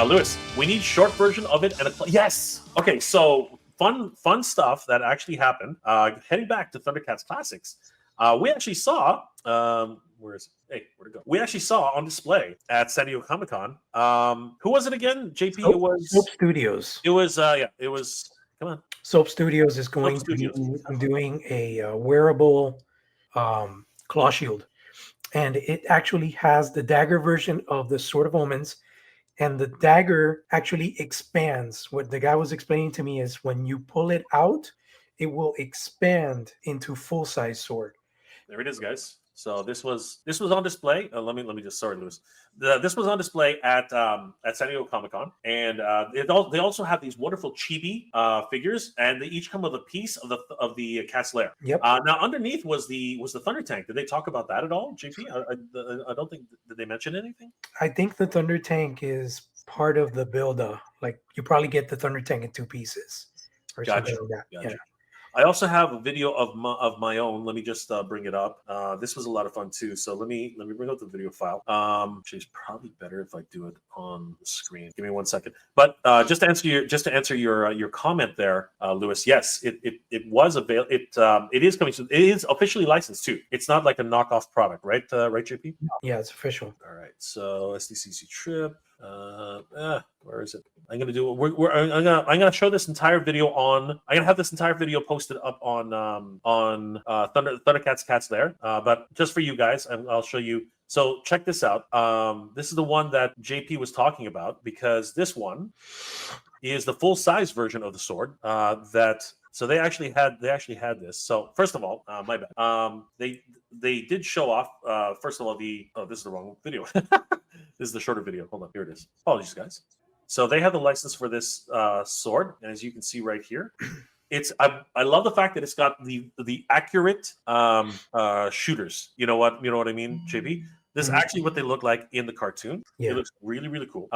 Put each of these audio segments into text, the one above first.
Lewis, we need short version of it and a yes. Okay, so fun stuff that actually happened. Heading back to Thundercats Classics, we actually saw where is it? Hey, where'd it go? We actually saw on display at San Diego Comic-Con. Who was it again? JP. Soap, it was Soap Studios. It was it was. Come on. Soap Studios is going to be doing a wearable claw shield, and it actually has the dagger version of the Sword of Omens. And the dagger actually expands. What the guy was explaining to me is when you pull it out, it will expand into full-size sword. There it is, guys. So this was on display. Let me just Lewis. This was on display at San Diego Comic-Con, and they also have these wonderful chibi figures, and they each come with a piece of the cat's lair. Yep. Now underneath was the Thunder Tank. Did they talk about that at all, JP? I don't think did they mention anything. I think the Thunder Tank is part of the build-up. Like you probably get the Thunder Tank in two pieces or something like that. Gotcha. Yeah. I also have a video of my own. Let me just bring it up. This was a lot of fun too. So let me bring up the video file. Which is probably better if I do it on the screen. Give me 1 second. But just to answer your comment there, Lewis. Yes, it was available. It is coming soon. It is officially licensed too. It's not like a knockoff product, right? Right, JP? Yeah, it's official. All right. So SDCC trip. Where is it? I'm gonna do. I'm gonna show this entire video on. I'm gonna have this entire video posted up on Thundercats Cats Lair. But just for you guys, I'll show you. So check this out. This is the one that JP was talking about because this one is the full size version of the sword. So they actually had this. So first of all, my bad. They did show off. First of all, this is the wrong video. This is the shorter video. Hold on, here it is. Apologies, guys. So they have the license for this sword, and as you can see right here, I love the fact that it's got the accurate shooters. You know what I mean, JP? This is actually what they look like in the cartoon. Yeah. It looks really, really cool.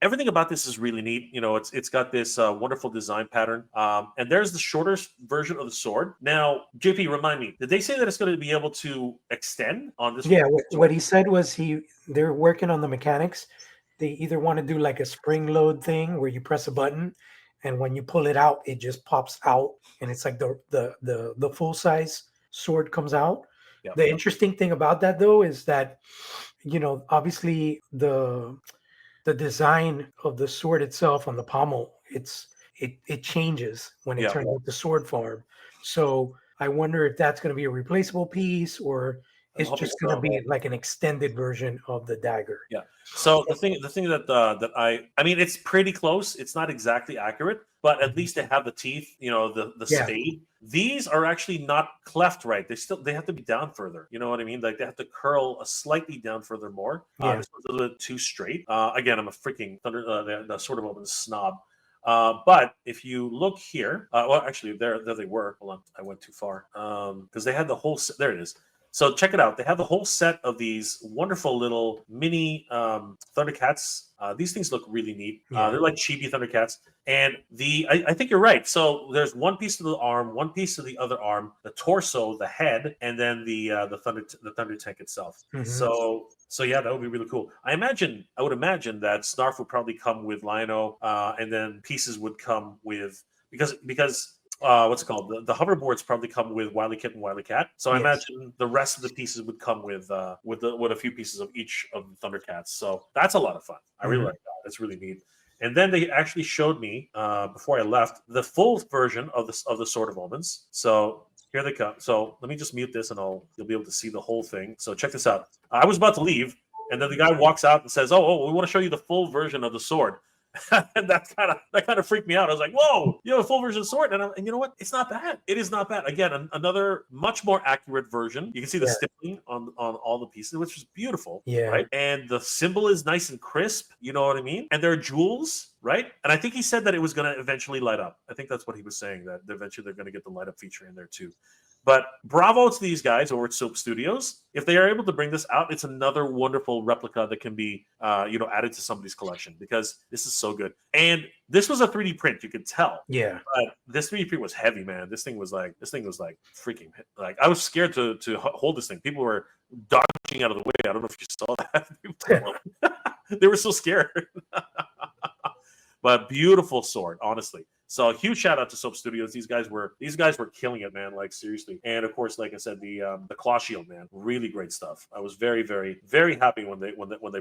Everything about this is really neat. It's got this wonderful design pattern. And there's the shorter version of the sword. Now, JP, remind me, did they say that it's going to be able to extend on this? Yeah, what he said was they're working on the mechanics. They either want to do like a spring load thing where you press a button, and when you pull it out, it just pops out, and it's like the full size sword comes out. Yep. The interesting thing about that, though, is that, obviously the design of the sword itself on the pommel, it changes when it turns into sword form. So I wonder if that's going to be a replaceable piece or it's just going to be like an extended version of the dagger. Yeah. So the thing that I mean, it's pretty close. It's not exactly accurate, but at least they have the teeth. The spade. These are actually not cleft right. They have to be down further. You know what I mean? Like they have to curl a slightly down further more. This was a little bit too straight. Again, I'm a freaking the Sword of Omens snob. But if you look here, well, actually, there they were. Hold on, I went too far. Because they had the whole. There it is. So check it out. They have the whole set of these wonderful little mini Thundercats. These things look really neat. They're like chibi Thundercats. And I think you're right. So there's one piece of the arm, one piece of the other arm, the torso, the head, and then the Thunder Tank itself. Mm-hmm. So yeah, that would be really cool. I would imagine that Snarf would probably come with Lino, and then pieces would come with because what's it called? The hoverboards probably come with Wily Kit and Wily Cat. So I imagine the rest of the pieces would come with a few pieces of each of the Thundercats. So that's a lot of fun. I really like that. That's really neat. And then they actually showed me before I left the full version of the Sword of Omens. So here they come. So let me just mute this, and you'll be able to see the whole thing. So check this out. I was about to leave, and then the guy walks out and says, "Oh, we want to show you the full version of the sword." And that kind of freaked me out. I was like, "Whoa, you have a full version sword!" And you know what? It's not bad. It is not bad. Again, another much more accurate version. You can see the stippling on all the pieces, which is beautiful. Yeah. Right. And the symbol is nice and crisp. You know what I mean? And there are jewels. Right. And I think he said that it was going to eventually light up. I think that's what he was saying, that eventually they're going to get the light up feature in there too. But bravo to these guys over at Soap Studios. If they are able to bring this out, it's another wonderful replica that can be, added to somebody's collection, because this is so good. And this was a 3D print, you could tell. Yeah. But this 3D print was heavy, man. This thing was like freaking, like, I was scared to hold this thing. People were dodging out of the way. I don't know if you saw that. They were so scared. But beautiful sword, honestly. So huge shout out to Soap Studios. These guys were killing it, man. Like seriously. And of course, like I said, the claw shield, man, really great stuff. I was very, very, very happy when they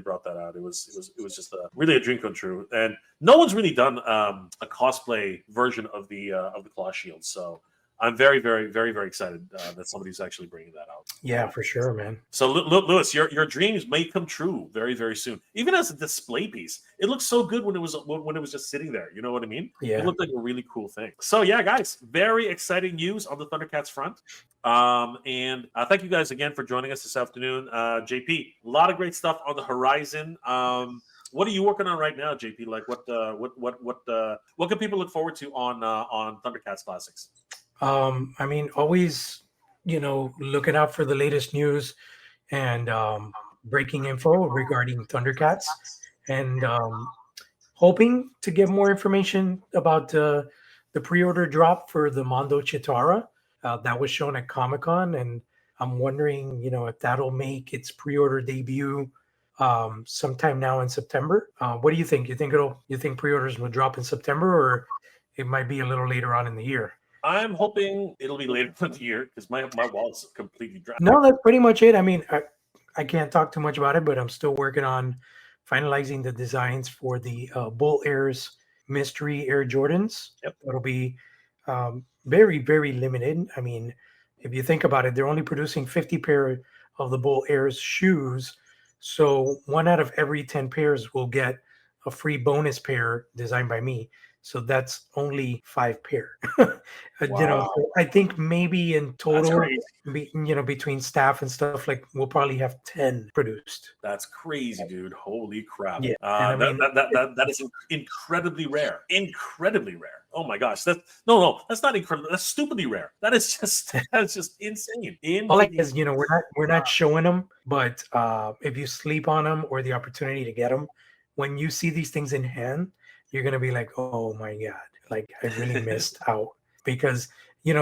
brought that out. It was just really a dream come true. And no one's really done a cosplay version of the claw shield. So I'm very, very, very, very excited that somebody's actually bringing that out. Yeah, for sure, man. So, Lewis, your dreams may come true very, very soon. Even as a display piece, it looks so good when it was just sitting there. You know what I mean? Yeah, it looked like a really cool thing. So, yeah, guys, very exciting news on the Thundercats front. And thank you guys again for joining us this afternoon, JP. A lot of great stuff on the horizon. What are you working on right now, JP? Like, what can people look forward to on Thundercats Classics? I mean, always, looking out for the latest news and breaking info regarding Thundercats, and hoping to get more information about the pre-order drop for the Mondo Chitara that was shown at Comic-Con, and I'm wondering, if that'll make its pre-order debut sometime now in September. What do you think? You think pre-orders will drop in September, or it might be a little later on in the year? I'm hoping it'll be later in the year because my wall's completely dry. No, that's pretty much it. I mean, I can't talk too much about it, but I'm still working on finalizing the designs for the Bull Airs Mystery Air Jordans. Yep. It'll be very, very limited. I mean, if you think about it, they're only producing 50 pair of the Bull Airs shoes. So 1 out of every 10 pairs will get a free bonus pair designed by me. So that's only 5 pair. Wow. I think maybe in total, between staff and stuff, like we'll probably have 10 produced. That's crazy, dude. Holy crap. Yeah. That is incredibly rare. Incredibly rare. Oh my gosh. That's not incredible. That's stupidly rare. That's just insane. All like is, we're not showing them, but if you sleep on them or the opportunity to get them, when you see these things in hand, you're going to be like, oh my God, like I really missed out, because, I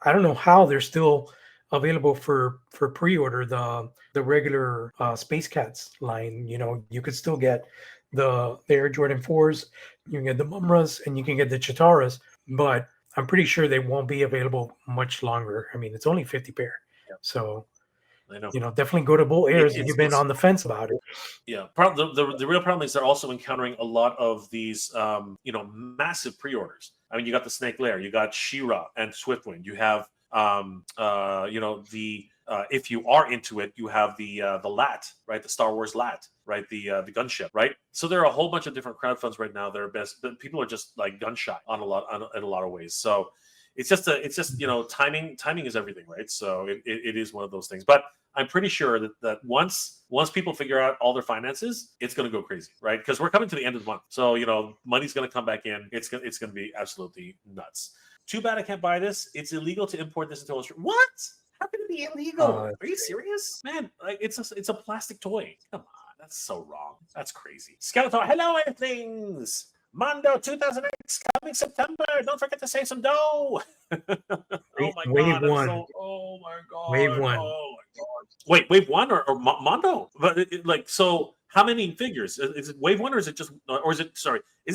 don't know how they're still available for pre-order, the regular Space Cats line. You could still get the Air Jordan 4s, you can get the Mumras, and you can get the Chitaras, but I'm pretty sure they won't be available much longer. I mean, it's only 50 pair. Yep. So I know. Definitely go to Bull Airs if you've been on the fence about it. Yeah. The real problem is they're also encountering a lot of these, massive pre-orders. I mean, you got the Snake Lair, you got She-Ra and Swiftwind. You have, if you are into it, you have the LAT, right? The Star Wars LAT, right? The gunship, right? So there are a whole bunch of different crowdfunds right now that are best, but people are just like gun shy in a lot of ways. So it's just timing is everything, right? So it is one of those things. But I'm pretty sure that once people figure out all their finances, it's going to go crazy, right? Because we're coming to the end of the month, so money's going to come back in. It's going to be absolutely nuts. Too bad I can't buy this. It's illegal to import this into Australia. What? How can it be illegal? Are you serious, man? Like it's a plastic toy. Come on, that's so wrong. That's crazy. Skeletor, hello, things. Mondo 2000X coming September. Don't forget to save some dough. Oh my God. Wave 1. Oh my God. Wave 1. Oh my God. Wait, Wave 1 or Mondo? But so how many figures? Is it Wave 1 or is it just, or is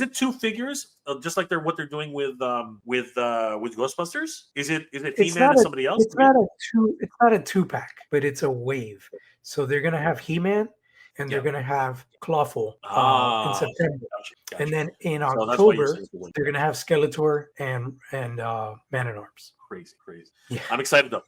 it 2 figures? Just like what they're doing with Ghostbusters? Is it He-Man and somebody else? It's not a 2-pack, but it's a wave. So they're gonna have He-Man, and they're going to have Clawful in September. Gotcha. And then in October, they're going to have Skeletor and Man-at-Arms. Crazy. Yeah. I'm excited, though.